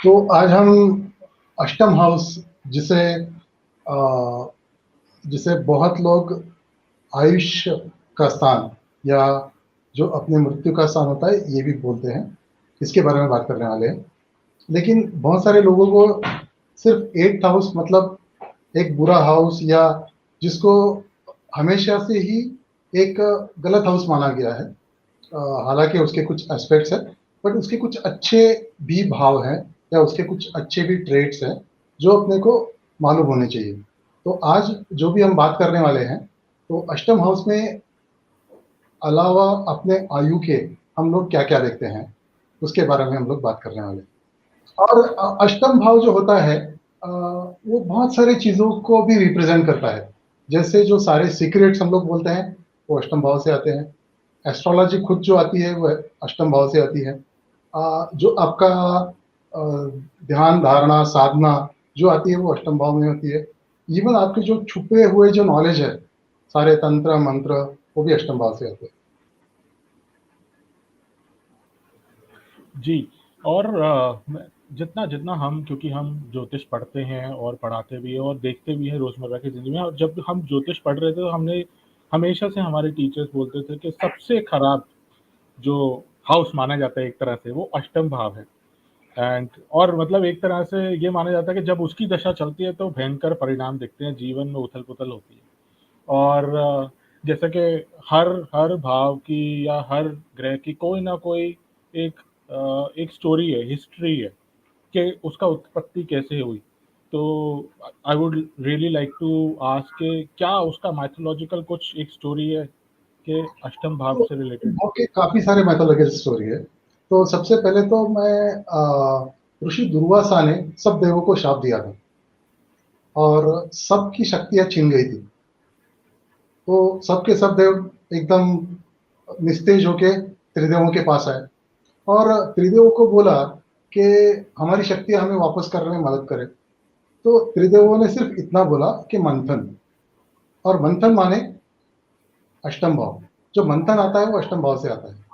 तो आज हम अष्टम हाउस जिसे अ, जिसे बहुत लोग आयुष्य का स्थान या जो अपनी मृत्यु का स्थान होता है ये भी बोलते हैं, इसके बारे में बात करने वाले हैं। लेकिन बहुत सारे लोगों को सिर्फ एट्थ हाउस मतलब एक बुरा हाउस या जिसको हमेशा से ही एक गलत हाउस माना गया है। हालांकि उसके कुछ एस्पेक्ट्स हैं, बट उसके कुछ अच्छे भी भाव हैं या उसके कुछ अच्छे भी ट्रेट्स हैं जो अपने को मालूम होने चाहिए। तो आज जो भी हम बात करने वाले हैं, तो अष्टम हाउस में अलावा अपने आयु के हम लोग क्या क्या देखते हैं उसके बारे में हम लोग बात करने वाले हैं। और अष्टम भाव जो होता है वो बहुत सारी चीज़ों को भी रिप्रेजेंट करता है। जैसे जो सारे सीक्रेट्स हम लोग बोलते हैं वो अष्टम भाव से आते हैं। एस्ट्रोलॉजी खुद जो आती है वो अष्टम भाव से आती है। जो आपका ध्यान धारणा साधना जो आती है वो अष्टम भाव में होती है। इवन आपके जो छुपे हुए जो नॉलेज है, सारे तंत्र मंत्र, वो भी अष्टम भाव से आते हैं। जी। और जितना जितना हम, क्योंकि हम ज्योतिष पढ़ते हैं और पढ़ाते भी हैं और देखते भी हैं रोज़मर्रा की ज़िंदगी में, और जब हम ज्योतिष पढ़ रहे थे तो हमने हमेशा से, हमारे टीचर्स बोलते थे कि सबसे खराब जो हाउस माना जाता है एक तरह से, वो अष्टम भाव है। एंड और मतलब एक तरह से ये माना जाता है कि जब उसकी दशा चलती है तो भयंकर परिणाम दिखते हैं, जीवन में उथल-पुथल होती है। और जैसे कि हर हर भाव की या हर ग्रह की कोई ना कोई एक एक स्टोरी है, हिस्ट्री है कि उसका उत्पत्ति कैसे हुई। तो I would really like to ask के क्या उसका माइथोलॉजिकल कुछ एक स्टोरी है कि अष्टम भाव तो से रिलेटेड? ओके, काफी सारे मैथोलॉजिकल स्टोरी है। तो सबसे पहले तो मैं ऋषि दुर्वासा ने सब देवों को शाप दिया था और सबकी शक्तियां छीन गई थी। तो सबके सब देव एकदम निस्तेज होके त्रिदेवों के पास आए और त्रिदेवों को बोला कि हमारी शक्तियां हमें वापस करने में मदद करें। तो त्रिदेवों ने सिर्फ इतना बोला कि मंथन। और मंथन माने अष्टम भाव। जो मंथन आता है वो अष्टम भाव से आता है।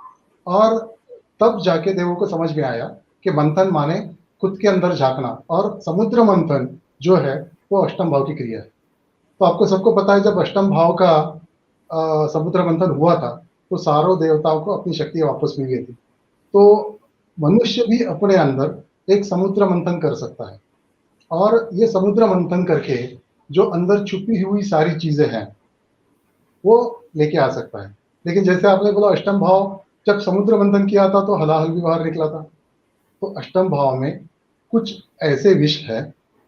और तब जाके देवों को समझ में आया कि मंथन माने खुद के अंदर झांकना, और समुद्र मंथन जो है वो अष्टम भाव की क्रिया है। तो आपको सबको पता है जब अष्टम भाव का समुद्र मंथन हुआ था तो सारों देवताओं को अपनी शक्ति वापस मिल गई थी। तो मनुष्य भी अपने अंदर एक समुद्र मंथन कर सकता है और ये समुद्र मंथन करके जो अंदर छुपी हुई सारी चीजें हैं वो लेके आ सकता है। लेकिन जैसे आपने बोला अष्टम भाव, जब समुद्र मंथन किया था तो हलाहल भी बाहर निकला था। तो अष्टम भाव में कुछ ऐसे विष है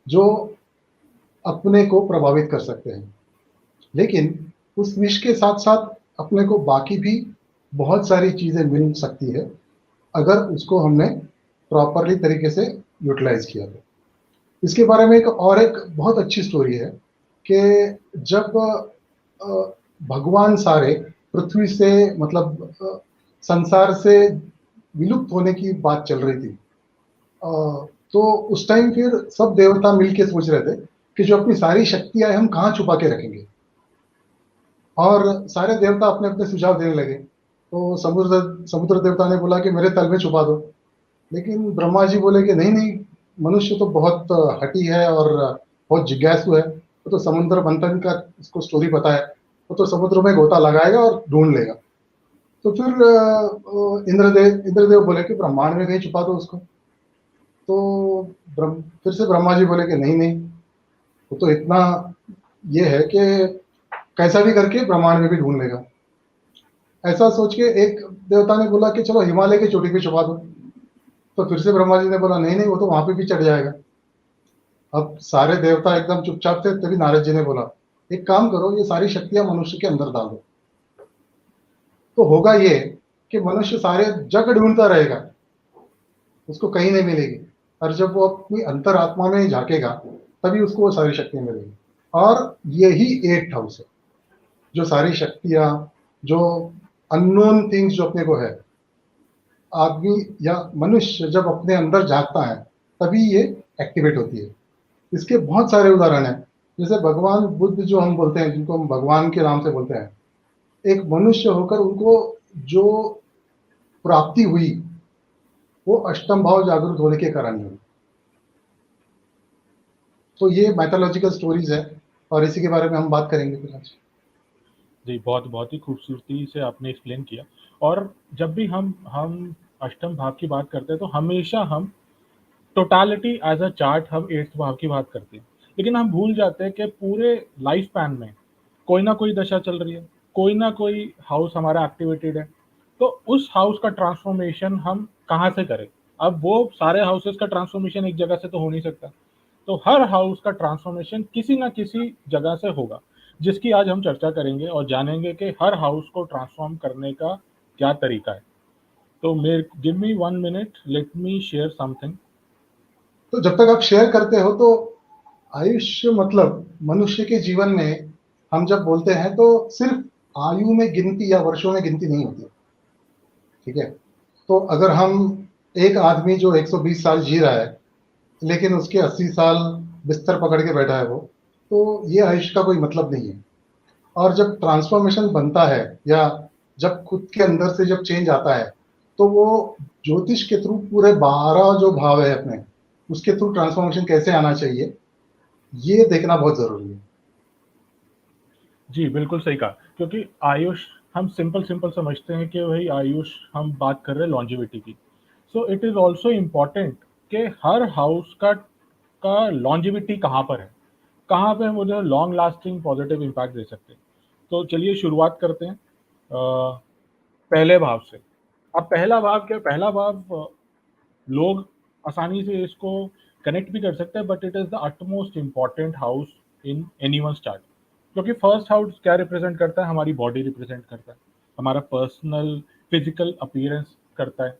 जो अपने को प्रभावित कर सकते हैं। लेकिन उस विष के साथ साथ अपने को बाकी भी बहुत सारी चीजें मिल सकती है अगर उसको हमने प्रॉपरली तरीके से यूटिलाइज किया तो। इसके बारे में एक बहुत अच्छी स्टोरी है कि जब भगवान सारे पृथ्वी से मतलब संसार से विलुप्त होने की बात चल रही थी, तो उस टाइम फिर सब देवता मिलके सोच रहे थे कि जो अपनी सारी शक्तियां हैं हम कहाँ छुपा के रखेंगे। और सारे देवता अपने अपने सुझाव देने लगे। तो समुद्र समुद्र देवता ने बोला कि मेरे तल में छुपा दो। लेकिन ब्रह्मा जी बोले कि नहीं नहीं, मनुष्य तो बहुत हठी है और बहुत जिज्ञासु है, वो तो समुद्र मंथन का इसको स्टोरी पता है, वो तो समुद्र में गोता लगाएगा और ढूंढ लेगा। तो फिर इंद्रदेव बोले कि ब्रह्मांड में कहीं छुपा दो उसको। तो फिर से ब्रह्मा जी बोले कि नहीं नहीं, वो तो इतना ये है कि कैसा भी करके ब्रह्मांड में भी ढूंढ लेगा। ऐसा सोच के एक देवता ने बोला कि चलो हिमालय की चोटी पे छुपा दो। तो फिर से ब्रह्मा जी ने बोला नहीं नहीं, वो तो वहां पे भी चढ़ जाएगा। अब सारे देवता एकदम चुपचाप थे, तभी नारद जी ने बोला एक काम करो, ये सारी शक्तियां मनुष्य के अंदर डाल दो। तो होगा ये कि मनुष्य सारे जग ढूंढता रहेगा, उसको कहीं नहीं मिलेगी। और जब वो अपनी अंतर आत्मा में झांकेगा तभी उसको वो सारी शक्तियां मिलेगी। और यही एट हाउस है, जो सारी शक्तियां, जो अननोन थिंग्स जो अपने को है, आदमी या मनुष्य जब अपने अंदर झांकता है तभी ये एक्टिवेट होती है। इसके बहुत सारे उदाहरण हैं। जैसे भगवान बुद्ध जो हम बोलते हैं, जिनको हम भगवान के नाम से बोलते हैं, एक मनुष्य होकर उनको जो प्राप्ति हुई वो अष्टम भाव जागृत होने के कारण ही हुई। तो ये माइथोलॉजिकल स्टोरीज है और इसी के बारे में हम बात करेंगे फिर आज। जी, बहुत बहुत ही खूबसूरती से आपने एक्सप्लेन किया। और जब भी हम अष्टम भाव की बात करते हैं तो हमेशा हम टोटालिटी एज अ चार्ट हम एट्थ भाव की बात करते हैं, लेकिन हम भूल जाते हैं कि पूरे लाइफ स्पैन में कोई ना कोई दशा चल रही है, कोई ना कोई हाउस हमारा एक्टिवेटेड है। तो उस हाउस का ट्रांसफॉर्मेशन हम कहाँ से करें? अब वो सारे हाउसेस का ट्रांसफॉर्मेशन एक जगह से तो हो नहीं सकता, तो हर हाउस का ट्रांसफॉर्मेशन किसी ना किसी जगह से होगा, जिसकी आज हम चर्चा करेंगे और जानेंगे कि हर हाउस को ट्रांसफॉर्म करने का क्या तरीका है। तो मेरे give me 1 minute, let me share something. तो जब तक आप शेयर करते हो तो आयुष्य मतलब मनुष्य के जीवन में हम जब बोलते हैं तो सिर्फ आयु में गिनती या वर्षों में गिनती नहीं होती, ठीक है। तो अगर हम एक आदमी जो 120 साल जी रहा है लेकिन उसके 80 साल बिस्तर पकड़ के बैठा है वो, तो ये आयुष्य का कोई मतलब नहीं है। और जब ट्रांसफॉर्मेशन बनता है या जब खुद के अंदर से जब चेंज आता है, तो वो ज्योतिष के थ्रू पूरे 12 जो भाव है अपने, उसके थ्रू ट्रांसफॉर्मेशन कैसे आना चाहिए, ये देखना बहुत जरूरी है। जी, बिल्कुल सही कहा, क्योंकि आयुष हम सिंपल सिंपल समझते हैं कि वही आयुष, हम बात कर रहे हैं लॉन्जेविटी की। So it is also important कि हर हाउस का लॉन्जेविटी कहाँ पर है, कहाँ पे मुझे लॉन्ग लास्टिंग पॉजिटिव इम्पैक्ट दे सकते हैं। तो चलिए शुरुआत करते हैं पहले भाव से। अब पहला भाव क्या है? पहला भाव लोग आसानी से इसको कनेक्ट भी कर सकते हैं, but it is the utmost important house in anyone's chart. क्योंकि फर्स्ट हाउस क्या रिप्रेजेंट करता है? हमारी बॉडी रिप्रेजेंट करता है, हमारा पर्सनल फिजिकल अपीयरेंस करता है,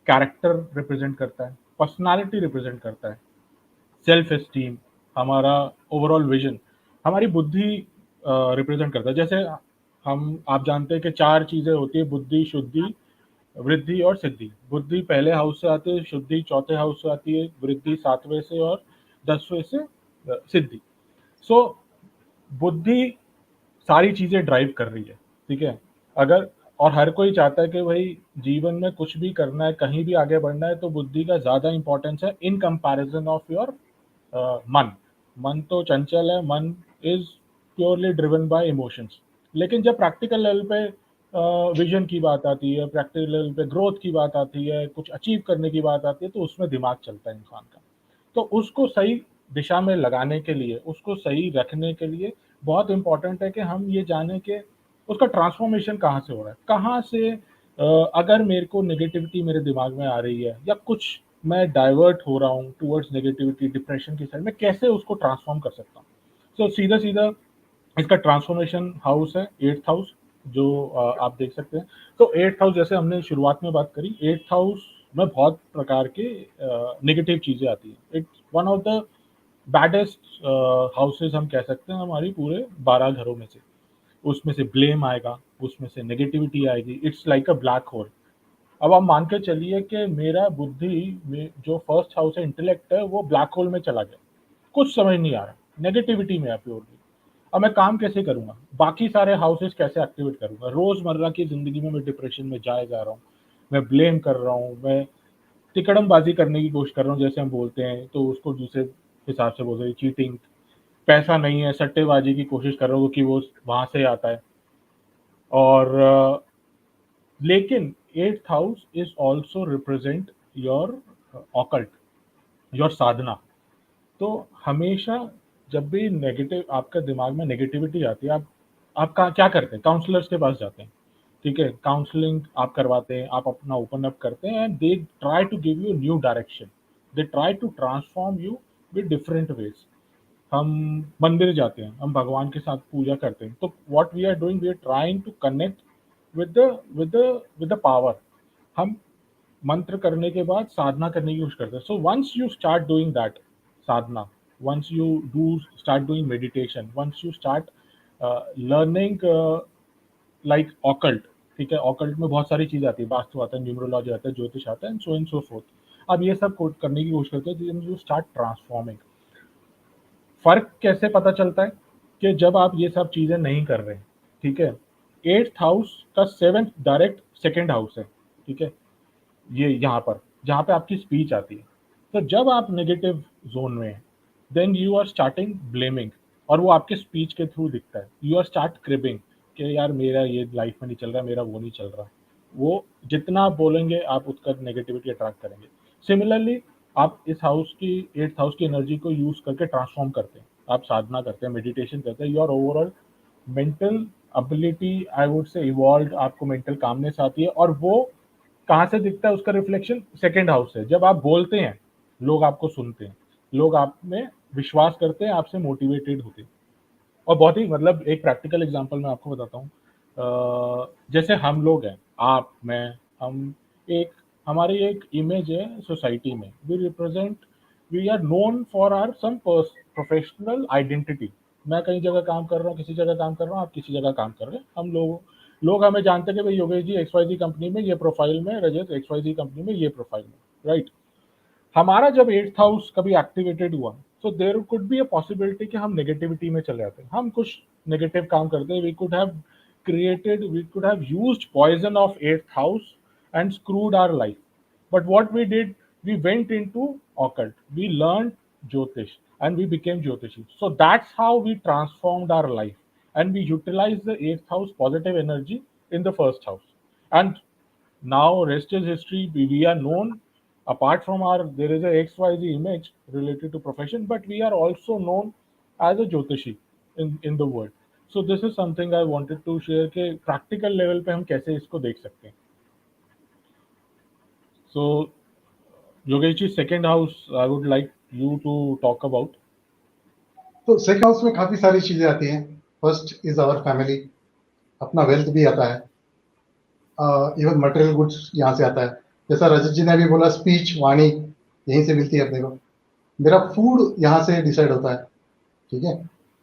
कैरेक्टर रिप्रेजेंट करता है, पर्सनालिटी रिप्रेजेंट करता है, सेल्फ एस्टीम, हमारा ओवरऑल विजन, हमारी बुद्धि रिप्रेजेंट करता है। जैसे हम आप जानते हैं कि चार चीज़ें होती है: बुद्धि, शुद्धि, वृद्धि और सिद्धि। बुद्धि पहले हाउस से आती है, शुद्धि चौथे हाउस से आती है, वृद्धि सातवें से और 10वें से सिद्धि। सो बुद्धि सारी चीज़ें ड्राइव कर रही है, ठीक है? अगर और हर कोई चाहता है कि भाई जीवन में कुछ भी करना है, कहीं भी आगे बढ़ना है, तो बुद्धि का ज़्यादा इम्पोर्टेंस है इन कंपैरिजन ऑफ योर मन। मन तो चंचल है, मन is purely driven by emotions. लेकिन जब प्रैक्टिकल लेवल पे विज़न की बात आती है, प्रैक्टिकल लेवल पे ग्रोथ की बात आती है, कुछ अचीव करने की बात आती है, तो उसमें दिमाग चलता है इंसान का। तो उसको सही दिशा में लगाने के लिए, उसको सही रखने के लिए बहुत इम्पोर्टेंट है कि हम ये जानें कि उसका ट्रांसफॉर्मेशन कहाँ से हो रहा है, कहाँ से अगर मेरे को नेगेटिविटी मेरे दिमाग में आ रही है या कुछ मैं डाइवर्ट हो रहा हूँ टूवर्ड्स नेगेटिविटी, डिप्रेशन की साइड में, कैसे उसको ट्रांसफॉर्म कर सकता हूँ। सो सीधा सीधा इसका ट्रांसफॉर्मेशन हाउस है एट्थ हाउस, जो आप देख सकते हैं। तो एट्थ हाउस, जैसे हमने शुरुआत में बात करी, एट्थ हाउस में बहुत प्रकार के नेगेटिव चीज़ें आती हैं। It's one of the baddest houses हम कह सकते हैं हमारी पूरे 12 घरों में से। उसमें से ब्लेम आएगा, उसमें से नेगेटिविटी आएगी, it's like a black hole. अब आप मान के चलिए कि मेरा बुद्धि में जो फर्स्ट हाउस है, इंटेलेक्ट है, वो ब्लैक होल में चला गया, कुछ समझ नहीं आ रहा, नेगेटिविटी में है प्योरली। अब मैं काम कैसे करूँगा? बाकी सारे हाउसेस कैसे एक्टिवेट करूँगा? रोज़मर्रा की ज़िंदगी में मैं डिप्रेशन में जाए जा रहा हूँ, मैं ब्लेम कर रहा हूँ, मैं तिकड़मबाज़ी करने की कोशिश कर रहा हूँ, जैसे हम बोलते हैं, तो उसको दूसरे हिसाब से बोलते हैं चीटिंग। पैसा नहीं है, सट्टेबाज़ी की कोशिश कर रहा हूँ कि वो वहाँ से आता है। और लेकिन eighth house is also represent your occult, your sadhana. तो हमेशा जब भी नेगेटिव आपके दिमाग में नेगेटिविटी आती है, आप क्या करते हैं? काउंसलर्स के पास जाते हैं, ठीक है? काउंसलिंग आप करवाते हैं, आप अपना ओपन अप करते हैं, and they try to give you new direction, they try to transform you with different ways. हम मंदिर जाते हैं, हम भगवान के साथ पूजा करते हैं, तो what we are doing, we are trying to connect with the with the with the power. हम मंत्र करने के बाद साधना करने की कोशिश करते हैं। So once you start doing that sadhana, once you do start doing meditation, once you start learning like occult, ठीक है? ऑकल्ट में बहुत सारी चीज़ आती है, वास्तु आता है, न्यूमरोलॉजी आता है, ज्योतिष आता है, and so and so fourth. अब ये सब करने की कोशिश करते हैं, यू स्टार्ट ट्रांसफॉर्मिंग। फ़र्क कैसे पता चलता है? कि जब आप ये सब चीज़ें नहीं कर रहे, ठीक है? एट्थ हाउस का सेवेंथ डायरेक्ट सेकेंड हाउस है, ठीक है? ये यहाँ पर, जहाँ पे आपकी स्पीच आती है। तो जब आप नेगेटिव ज़ोन में हैं, then you are starting blaming, और वो आपके स्पीच के थ्रू दिखता है। यू आर स्टार्ट क्रिबिंग कि यार मेरा ये लाइफ में नहीं चल रहा, मेरा वो नहीं चल रहा। वो जितना आप बोलेंगे आप उसका नेगेटिविटी अट्रैक्ट करेंगे। सिमिलरली आप इस हाउस की, 8th हाउस की एनर्जी को यूज करके ट्रांसफॉर्म करते हैं, आप साधना करते हैं, मेडिटेशन करते हैं, your overall mental ability I would say evolve, आपको मेंटल कामनेस आती है। और वो कहाँ से दिखता है, उसका रिफ्लेक्शन सेकंड हाउस से। जब आप बोलते हैं लोग आपको सुनते हैं, लोग आप में विश्वास करते हैं, आपसे मोटिवेटेड होते हैं। और बहुत ही मतलब एक प्रैक्टिकल एग्जांपल मैं आपको बताता हूँ। जैसे हम लोग हैं, आप, मैं, हम एक, हमारी एक इमेज है सोसाइटी में, we represent, we are known for our some professional identity. मैं कहीं जगह काम कर रहा हूँ, किसी जगह काम कर रहा हूँ, आप किसी जगह काम कर रहे हैं, हम लोग हमें जानते हैं कि भाई योगेश जी XYZ कंपनी में ये प्रोफाइल में, रजत XYZ कंपनी में ये प्रोफाइल में, राइट। हमारा जब 8th हाउस कभी एक्टिवेटेड हुआ, तो there could be a possibility कि हम नेगेटिविटी में चले जाते हैं, हम कुछ नेगेटिव काम करते हैं। We could have used poison of 8th house and screwed our life. But what we did, we went into occult, we learned jyotish, and we became jyotishi. So that's how we transformed our life, and we utilized the 8th house positive energy in the first house. And now rest is history. We are known, apart from our, there is a XYZ image related to profession, but we are also known as a jyotishi in the world. So this is something I wanted to share कि practical level पे हम कैसे इसको देख सकते हैं। So Yogesh ji, second house I would like you to talk about. तो second house में काफी सारी चीजें आती हैं। फर्स्ट इज आवर फैमिली, अपना वेल्थ भी आता है, इवन मटेरियल गुड्स यहाँ से आता है। जैसा रजत जी ने अभी बोला, स्पीच, वाणी यहीं से मिलती है अपने को। मेरा फूड यहाँ से डिसाइड होता है, ठीक है।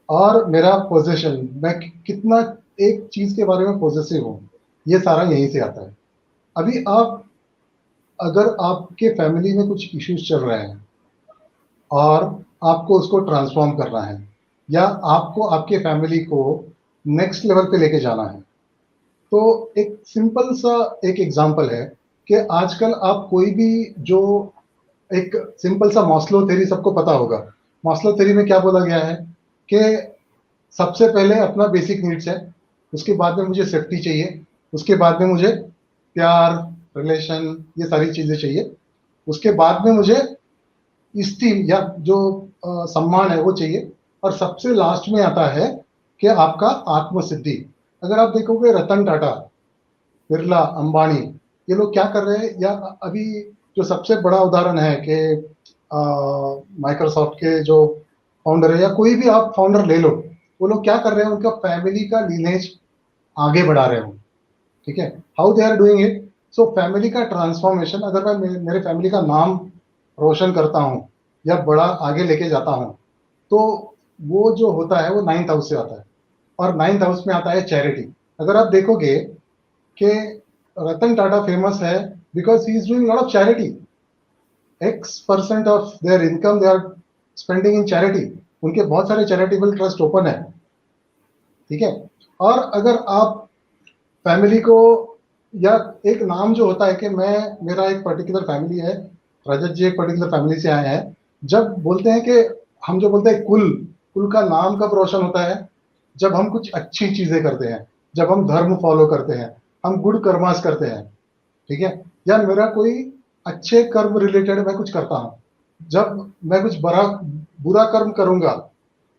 और मेरा पोजेशन, मैं कितना एक चीज के बारे में पॉजिटिव हूँ, ये सारा यहीं से आता है। अभी आप, अगर आपके फैमिली में कुछ इश्यूज चल रहे हैं और आपको उसको ट्रांसफॉर्म करना है, या आपको आपके फैमिली को नेक्स्ट लेवल पे लेके जाना है, तो एक सिंपल सा एक एग्जांपल है कि आजकल आप कोई भी, जो एक सिंपल सा मॉस्लो थ्योरी सबको पता होगा। मॉस्लो थ्योरी में क्या बोला गया है कि सबसे पहले अपना बेसिक नीड्स है, उसके बाद में मुझे सेफ्टी चाहिए, उसके बाद में मुझे प्यार, रिलेशन, ये सारी चीजें चाहिए, उसके बाद में मुझे स्टीम या जो सम्मान है वो चाहिए, और सबसे लास्ट में आता है कि आपका आत्मसिद्धि। अगर आप देखोगे रतन टाटा, बिरला, अंबानी, ये लोग क्या कर रहे हैं, या अभी जो सबसे बड़ा उदाहरण है कि माइक्रोसॉफ्ट के जो फाउंडर है, या कोई भी आप फाउंडर ले लो, वो लोग क्या कर रहे हैं, उनका फैमिली का लीनेज आगे बढ़ा रहे हो, ठीक है। How they are doing it, so family का ट्रांसफॉर्मेशन, अगर मैं मेरे फैमिली का नाम रोशन करता हूँ या बड़ा आगे लेके जाता हूँ, तो वो जो होता है वो 9th हाउस से आता है, और 9th हाउस में आता है चैरिटी। अगर आप देखोगे कि रतन टाटा फेमस है because he is doing lot of charity. X% of their income they are spending in charity. उनके बहुत सारे चैरिटेबल ट्रस्ट ओपन है, ठीक है। और अगर आप फैमिली को, या एक नाम जो होता है कि मैं, मेरा एक पर्टिकुलर फैमिली है, रजत जी एक पर्टिकुलर फैमिली से आए हैं, जब बोलते हैं कि हम जो बोलते हैं कुल, कुल का नाम कब रोशन होता है, जब हम कुछ अच्छी चीजें करते हैं, जब हम धर्म फॉलो करते हैं, हम गुड कर्मास करते हैं, ठीक है। या मेरा कोई अच्छे कर्म रिलेटेड मैं कुछ करता हूं, जब मैं कुछ बुरा कर्म करूंगा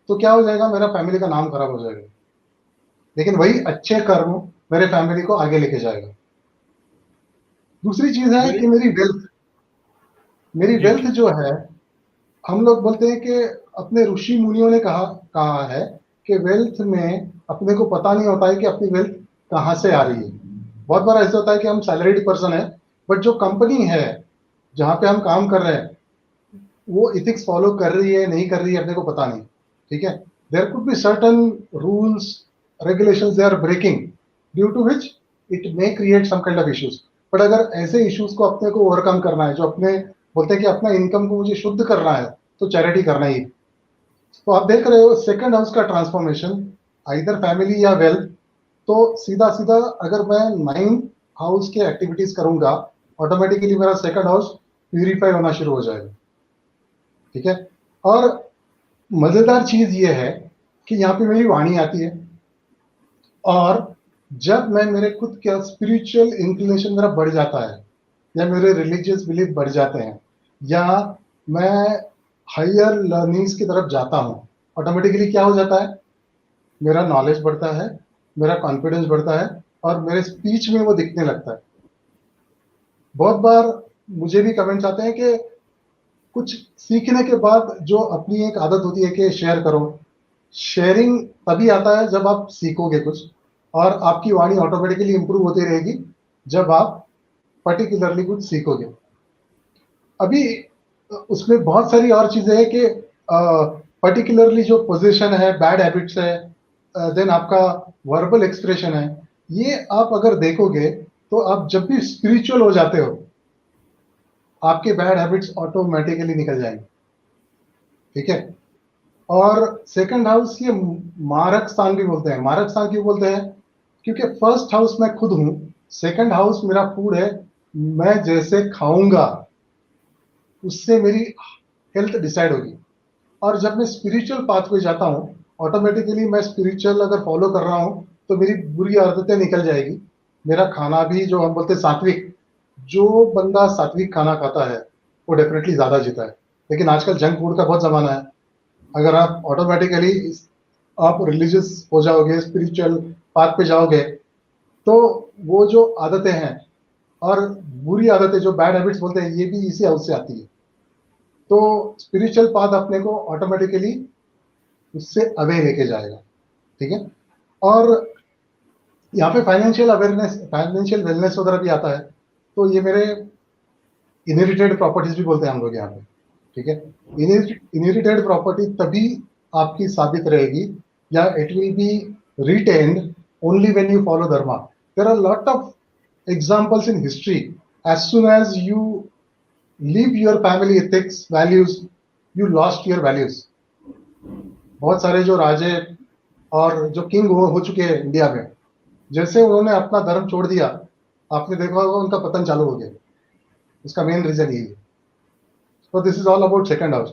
तो क्या हो जाएगा, मेरा फैमिली का नाम खराब हो जाएगा। लेकिन वही अच्छे कर्म मेरे फैमिली को आगे लेके जाएगा। दूसरी चीज है कि मेरी वेल्थ, मेरी वेल्थ जो है, हम लोग बोलते हैं कि अपने ऋषि मुनियों ने कहा कहा है कि वेल्थ में अपने को पता नहीं होता है कि अपनी वेल्थ कहाँ से आ रही है। बहुत बार ऐसा होता है कि हम सैलरीड पर्सन है, बट जो कंपनी है जहाँ पे हम काम कर रहे हैं, वो इथिक्स फॉलो कर रही है नहीं कर रही है, अपने को पता नहीं, ठीक है। There could be certain rules, regulations they are breaking, due to which it may create some kind of issues. But अगर ऐसे इश्यूज को अपने को ओवरकम करना है, जो अपने बोलते हैं कि अपना इनकम को मुझे शुद्ध करना है, तो चैरिटी करना ही। तो आप देख रहे हो सेकंड हाउस का ट्रांसफॉर्मेशन, आइदर फैमिली या वेल्थ। तो सीधा सीधा अगर मैं 9th हाउस के एक्टिविटीज करूंगा, ऑटोमेटिकली मेरा सेकंड हाउस प्यूरिफाई होना शुरू हो जाएगा, ठीक है। और मजेदार चीज ये है कि यहाँ पे मेरी वाणी आती है, और जब मैं मेरे खुद का स्पिरिचुअल इंक्लिनेशन मेरा बढ़ जाता है, या मेरे रिलीजियस बिलीफ बढ़ जाते हैं, या मैं हायर लर्निंग्स की तरफ जाता हूँ, ऑटोमेटिकली क्या हो जाता है, मेरा नॉलेज बढ़ता है, मेरा कॉन्फिडेंस बढ़ता है, और मेरे स्पीच में वो दिखने लगता है। बहुत बार मुझे भी कमेंट्स आते हैं कि कुछ सीखने के बाद जो अपनी एक आदत होती है कि शेयर करो, शेयरिंग तभी आता है जब आप सीखोगे कुछ, और आपकी वाणी ऑटोमेटिकली इंप्रूव होती रहेगी जब आप पर्टिकुलरली कुछ सीखोगे। अभी उसमें बहुत सारी और चीजें हैं कि पर्टिकुलरली जो पोजीशन है, बैड हैबिट्स है, देन आपका वर्बल एक्सप्रेशन है, ये आप अगर देखोगे तो आप जब भी स्पिरिचुअल हो जाते हो, आपके बैड हैबिट्स ऑटोमेटिकली निकल जाएंगे। ठीक है। और सेकंड हाउस ये मारक स्थान भी बोलते हैं। मारक स्थान क्यों बोलते हैं? क्योंकि फर्स्ट हाउस मैं खुद हूं, सेकंड हाउस मेरा फूड है, मैं जैसे खाऊंगा उससे मेरी हेल्थ डिसाइड होगी। और जब मैं स्पिरिचुअल पाथ पे जाता हूँ, ऑटोमेटिकली मैं स्पिरिचुअल अगर फॉलो कर रहा हूँ तो मेरी बुरी आदतें निकल जाएगी। मेरा खाना भी, जो हम बोलते हैं सात्विक, जो बंदा सात्विक खाना खाता है वो डेफिनेटली ज्यादा जीता है। लेकिन आजकल जंक फूड का बहुत जमाना है। अगर आप ऑटोमेटिकली आप रिलीजियस हो जाओगे, स्पिरिचुअल पाथ पे जाओगे, तो वो जो आदतें हैं और बुरी आदतें जो बैड हैबिट्स बोलते हैं, ये भी इसी हाउस से आती है। तो स्पिरिचुअल पाथ अपने को ऑटोमेटिकली उससे अवे लेके जाएगा। ठीक है। और यहाँ पे फाइनेंशियल अवेयरनेस, फाइनेंशियल वेलनेस वगैरह भी आता है। तो ये मेरे इनहेरिटेड प्रॉपर्टीज भी बोलते हैं हम लोग यहाँ पे। ठीक है। इनहेरिटेड प्रॉपर्टी तभी आपकी साबित रहेगी, या it will be retained only when you follow dharma. There are lot of examples in history, as soon as you leave your family ethics values, you lost your values. बहुत सारे जो राजे और जो किंग हो चुके हैं इंडिया में, जैसे उन्होंने अपना धर्म छोड़ दिया, आपने देखा होगा उनका पतन चालू हो गया। इसका मेन रीजन यही है। So this is all about second house.